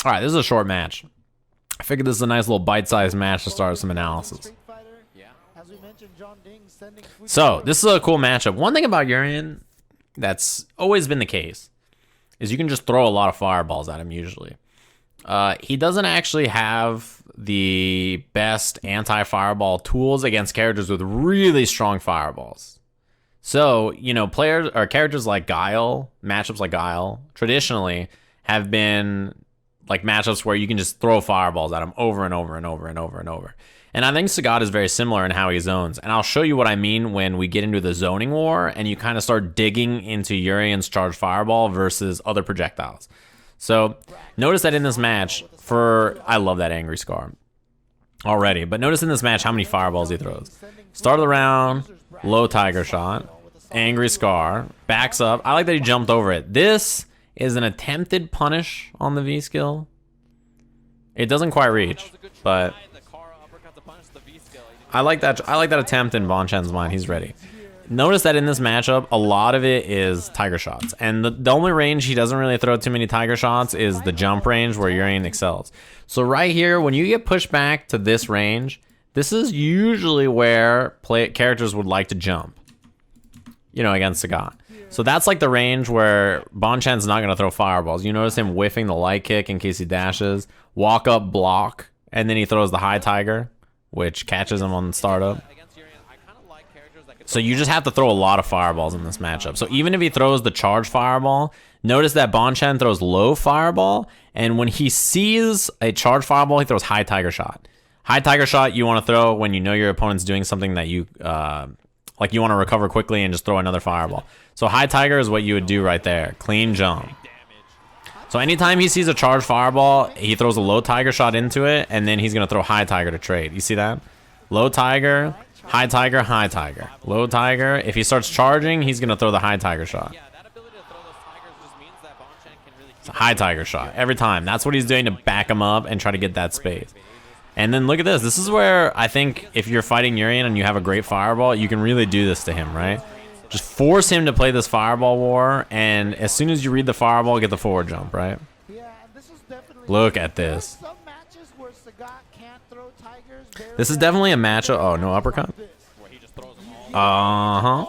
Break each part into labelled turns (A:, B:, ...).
A: All right, this is a short match. I figured this is a nice little bite-sized match to start some analysis. So, this is a cool matchup. One thing about Urian that's always been the case is you can just throw a lot of fireballs at him usually. He doesn't actually have the best anti-fireball tools against characters with really strong fireballs. So, you know, players or characters like Guile, matchups like Guile, traditionally have been like matchups where you can just throw fireballs at him over and over and over and over and over. And I think Sagat is very similar in how he zones. And I'll show you what I mean when we get into the zoning war and you kind of start digging into Urian's charged fireball versus other projectiles. So notice that in this match, I love that Angry Scar already, but notice in this match how many fireballs he throws. Start of the round, low Tiger Shot, Angry Scar, backs up. I like that he jumped over it. This is an attempted punish on the V skill. It doesn't quite reach, but I like that attempt in Bonchan's mind. He's ready. Notice that in this matchup, a lot of it is Tiger Shots. And the only range he doesn't really throw too many Tiger Shots is the jump range where Urian excels. So right here, when you get pushed back to this range, this is usually where characters would like to jump, you know, against Sagat. So that's like the range where Bonchan's not going to throw fireballs. You notice him whiffing the light kick in case he dashes, walk up, block, and then he throws the high Tiger, which catches him on the startup. So you just have to throw a lot of fireballs in this matchup. So even if he throws the charge fireball, notice that Bonchan throws low fireball, and when he sees a charge fireball, he throws high Tiger Shot. High Tiger Shot you want to throw when you know your opponent's doing something that you like you want to recover quickly and just throw another fireball. So high Tiger is what you would do right there. Clean jump. So anytime he sees a charge fireball, he throws a low Tiger Shot into it, and then he's going to throw high Tiger to trade. You see that? Low Tiger, high Tiger, high Tiger. Low Tiger. If he starts charging, he's going to throw the high Tiger Shot. It's a high Tiger Shot every time. That's what he's doing to back him up and try to get that space. And then look at this. This is where I think if you're fighting Urian and you have a great fireball, you can really do this to him, right? Just force him to play this fireball war, and as soon as you read the fireball, get the forward jump, right? Look at this. This is definitely a matchup. Oh, no uppercut? Uh-huh.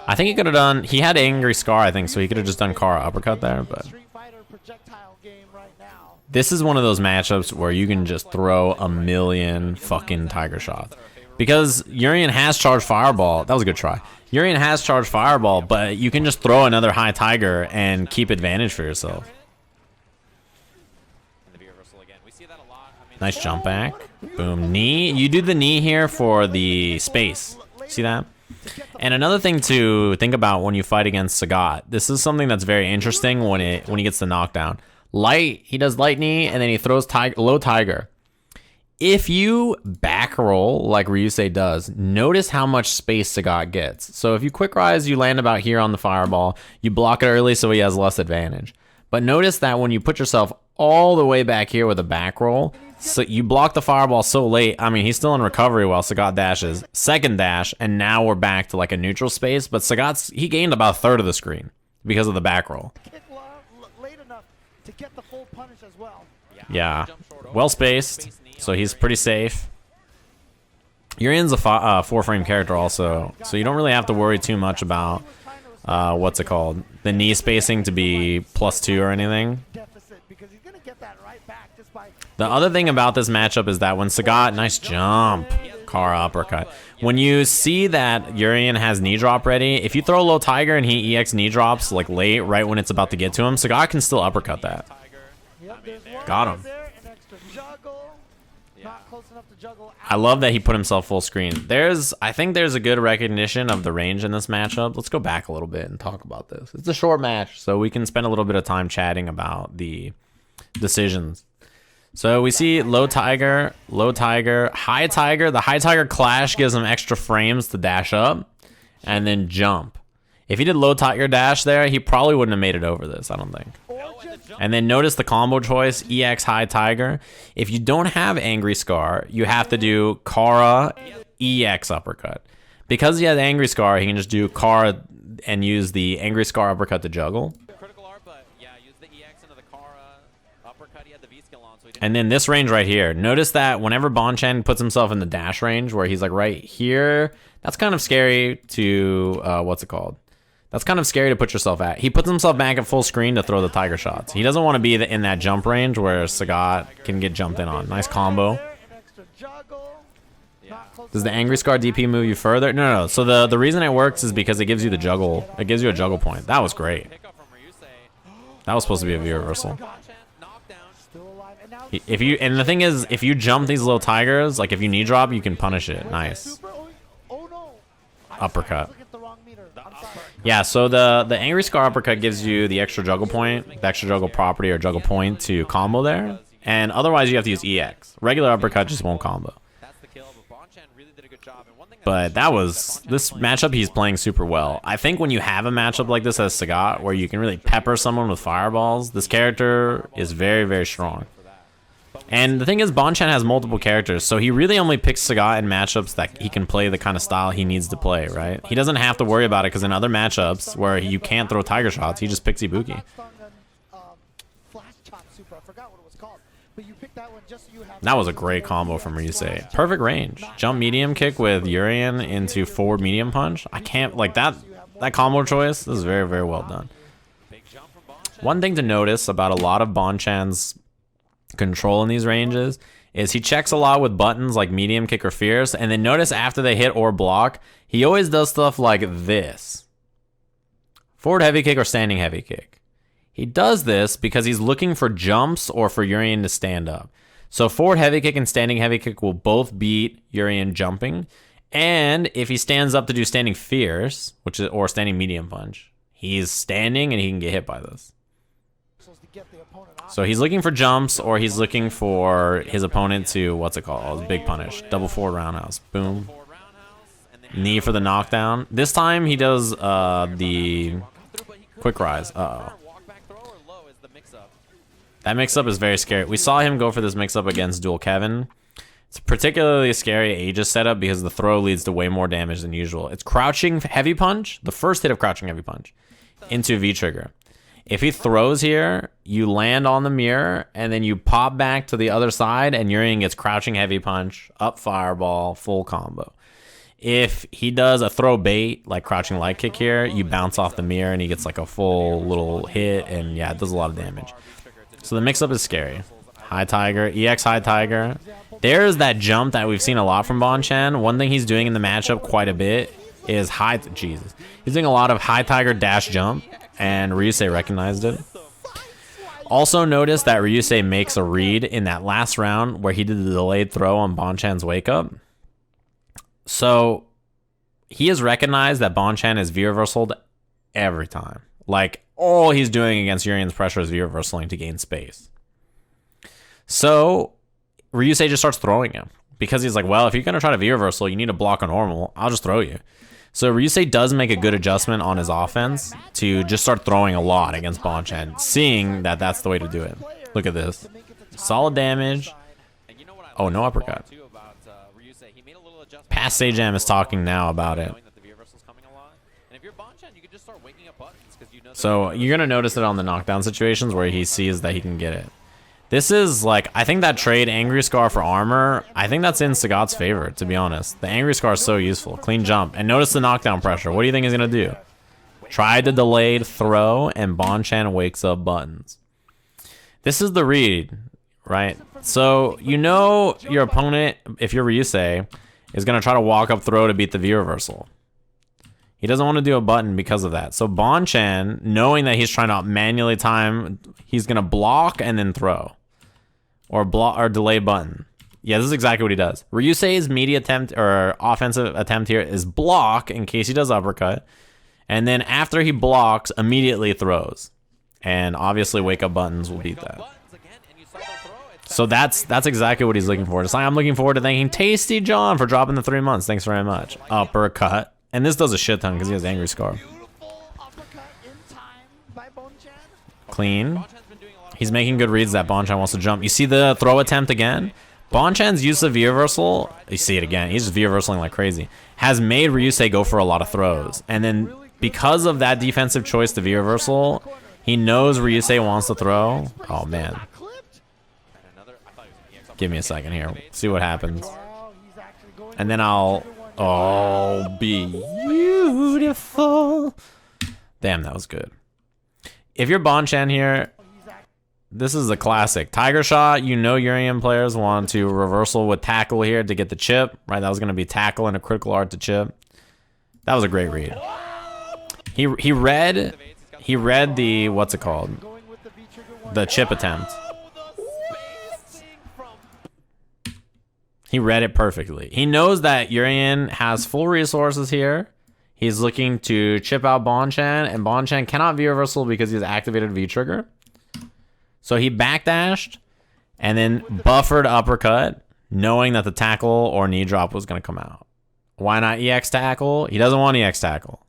A: I think he could have done... He had Angry Scar, I think, so he could have just done Kara uppercut there, but... This is one of those matchups where you can just throw a million fucking Tiger Shots. Because Urian has charged fireball. That was a good try. Urian has charged fireball, but you can just throw another high Tiger and keep advantage for yourself. Nice jump back. Boom. Knee. You do the knee here for the space. See that? And another thing to think about when you fight against Sagat. This is something that's very interesting when he gets the knockdown. Light. He does light knee, and then he throws low Tiger. If you back roll like Ryusei does, notice how much space Sagat gets. So if you quick rise, you land about here on the fireball. You block it early so he has less advantage. But notice that when you put yourself all the way back here with a back roll, so you block the fireball so late. I mean, he's still in recovery while Sagat dashes. Second dash, and now we're back to like a neutral space. But he gained about a third of the screen because of the back roll. Yeah, well spaced. So he's pretty safe. Urian's a 4-frame character also, so you don't really have to worry too much about what's it called, the knee spacing to be +2 or anything. The other thing about this matchup is that when Sagat, nice jump, Kara uppercut. When you see that Urian has knee drop ready, if you throw a low Tiger and he EX knee drops like late, right when it's about to get to him, Sagat can still uppercut that. Got him. I love that he put himself full screen. I think there's a good recognition of the range in this matchup. Let's go back a little bit and talk about this. It's a short match, so we can spend a little bit of time chatting about the decisions. So we see low Tiger, high Tiger. The high Tiger clash gives him extra frames to dash up and then jump. If he did low Tiger dash there, he probably wouldn't have made it over this, I don't think. And then notice the combo choice, EX high Tiger. If you don't have Angry Scar, you have to do Kara EX uppercut. Because he has Angry Scar, he can just do Kara and use the Angry Scar uppercut to juggle. And then this range right here. Notice that whenever Bonchan puts himself in the dash range where he's like right here, that's kind of scary to, what's it called? That's kind of scary to put yourself at. He puts himself back at full screen to throw the tiger shots. He doesn't want to be in that jump range where Sagat can get jumped in on. Nice combo. Does the Angry Scar DP move you further? No. So the reason it works is because it gives you the juggle. It gives you a juggle point. That was great. That was supposed to be a V reversal. And the thing is, if you jump these little tigers, like if you knee drop, you can punish it. Nice. Uppercut. Yeah, so the Angry Scar uppercut gives you the extra juggle point, the extra juggle property or juggle point to combo there. And otherwise you have to use EX. Regular uppercut just won't combo. But this matchup he's playing super well. I think when you have a matchup like this as Sagat, where you can really pepper someone with fireballs, this character is very, very strong. And the thing is, Bonchan has multiple characters, so he really only picks Sagat in matchups that he can play the kind of style he needs to play, right? He doesn't have to worry about it, because in other matchups where you can't throw tiger shots, he just picks Ibuki. That was a great combo from Ryusei. Perfect range. Jump medium kick with Urien into forward medium punch. I can't, like that combo choice, this is very, very well done. One thing to notice about a lot of Bonchan's control in these ranges is he checks a lot with buttons like medium kick or fierce, and then notice after they hit or block, he always does stuff like this. Forward heavy kick or standing heavy kick. He does this because he's looking for jumps or for Urien to stand up. So forward heavy kick and standing heavy kick will both beat Urien jumping. And if he stands up to do standing fierce, or standing medium punch, he's standing and he can get hit by this. So he's looking for jumps, or he's looking for his opponent to, what's it called? Big punish. Double forward roundhouse. Boom. Knee for the knockdown. This time he does the quick rise. Uh-oh. That mix-up is very scary. We saw him go for this mix-up against Dual Kevin. It's particularly scary Aegis setup because the throw leads to way more damage than usual. It's crouching heavy punch, the first hit of crouching heavy punch, into V-trigger. If he throws here, you land on the mirror, and then you pop back to the other side, and Urien gets crouching heavy punch, up fireball, full combo. If he does a throw bait, like crouching light kick here, you bounce off the mirror, and he gets like a full little hit, and yeah, it does a lot of damage. So the mix-up is scary. High Tiger, EX High Tiger. There's that jump that we've seen a lot from Bonchan. One thing he's doing in the matchup quite a bit is Jesus. He's doing a lot of High Tiger dash jump, and Ryusei recognized it. Also notice that Ryusei makes a read in that last round where he did the delayed throw on Bonchan's wake up. So he has recognized that Bonchan is V-reversaled every time. Like, all he's doing against Urien's pressure is V-reversaling to gain space. So Ryusei just starts throwing him because he's like, well, if you're going to try to V-reversal, you need to block a normal. I'll just throw you. So Ryusei does make a good adjustment on his offense to just start throwing a lot against Bonchan, seeing that that's the way to do it. Look at this. Solid damage. Oh, no uppercut. Past Sajam is talking now about it. So you're going to notice it on the knockdown situations where he sees that he can get it. This is like, I think that trade Angry Scar for armor, I think that's in Sagat's favor, to be honest. The Angry Scar is so useful. Clean jump. And notice the knockdown pressure. What do you think he's going to do? Tried the delayed throw, and Bonchan wakes up buttons. This is the read, right? So you know your opponent, if you're Ryusei, is going to try to walk up throw to beat the V-reversal. He doesn't want to do a button because of that. So Bonchan, knowing that he's trying to manually time, he's going to block and then throw. Or delay button. Yeah, this is exactly what he does. Ryusei's media attempt or offensive attempt here is block in case he does uppercut. And then after he blocks, immediately throws. And obviously wake up buttons will beat that. So that's exactly what he's looking for. Just like I'm looking forward to thanking Tasty John for dropping the 3 months. Thanks very much. Uppercut. And this does a shit ton because he has Angry Scar. Clean. He's making good reads that Bonchan wants to jump. You see the throw attempt again? Bonchan's use of V-reversal, you see it again. He's just V-reversaling like crazy. Has made Ryusei go for a lot of throws. And then because of that defensive choice to V-reversal, he knows Ryusei wants to throw. Oh, man. Give me a second here. See what happens. And then I'll... Oh, beautiful. Damn, that was good. If you're Bonchan here, this is a classic. Tiger shot, you know Urian players want to reversal with tackle here to get the chip. Right, that was going to be tackle and a critical art to chip. That was a great read. He read the, what's it called? The chip attempt. He read it perfectly. He knows that Urian has full resources here. He's looking to chip out Bonchan, and Bonchan cannot V-reversal because he's activated V-trigger. So he backdashed and then buffered uppercut, knowing that the tackle or knee drop was going to come out. Why not EX tackle? He doesn't want EX tackle.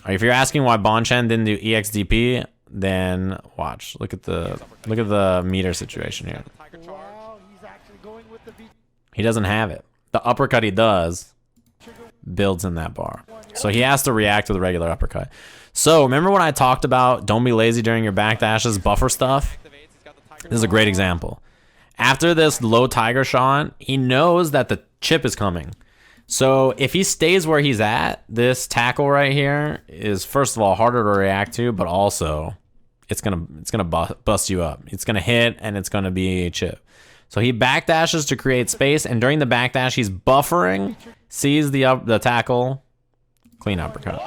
A: If you're asking why Bonchan didn't do EX DP, then watch. Look at the meter situation here. He doesn't have it. The uppercut he does builds in that bar. So he has to react to the regular uppercut. So remember when I talked about don't be lazy during your backdashes, buffer stuff? This is a great example. After this low tiger shot, he knows that the chip is coming. So if he stays where he's at, this tackle right here is first of all harder to react to, but also it's gonna bust you up. It's gonna hit and it's gonna be a chip. So he backdashes to create space, and during the backdash, he's buffering, sees the tackle, clean uppercut.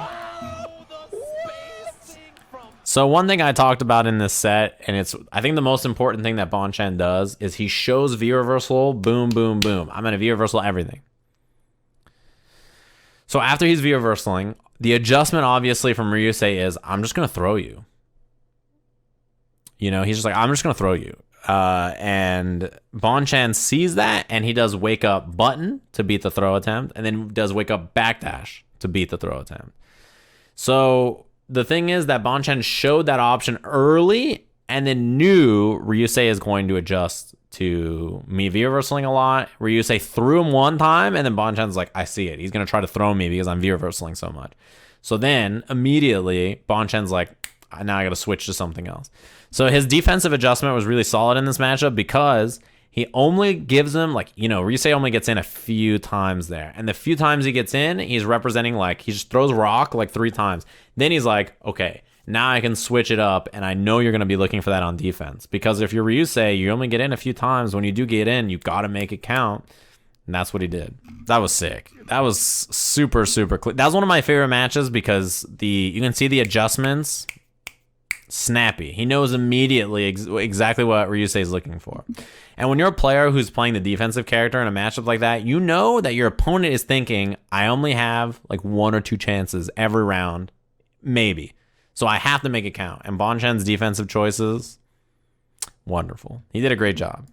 A: So one thing I talked about in this set, and it's I think the most important thing that Bonchan does is he shows V-reversal, boom, boom, boom. I'm gonna V-reversal everything. So after he's V-reversaling, the adjustment obviously from Ryusei is I'm just gonna throw you. You know, he's just like, I'm just gonna throw you. And Bonchan sees that, and he does wake up button to beat the throw attempt, and then does wake up backdash to beat the throw attempt. So the thing is that Bonchan showed that option early, and then knew Ryusei is going to adjust to me V-reversaling a lot. Ryusei threw him one time, and then Bonchan's like, I see it. He's going to try to throw me because I'm V-reversaling so much. So then, immediately, Bonchan's like, now I got to switch to something else. So his defensive adjustment was really solid in this matchup because he only gives him, like, you know, Ryusei only gets in a few times there. And the few times he gets in, he's representing, like, he just throws rock, like, 3 times. Then he's like, okay, now I can switch it up, and I know you're going to be looking for that on defense. Because if you're Ryusei, you only get in a few times. When you do get in, you got to make it count. And that's what he did. That was sick. That was super, super clean. That was one of my favorite matches because you can see the adjustments. Snappy. He knows immediately exactly what Ryusei is looking for. And when you're a player who's playing the defensive character in a matchup like that, you know that your opponent is thinking, I only have like 1 or 2 chances every round, maybe. So I have to make it count. And Bonchan's defensive choices, wonderful. He did a great job.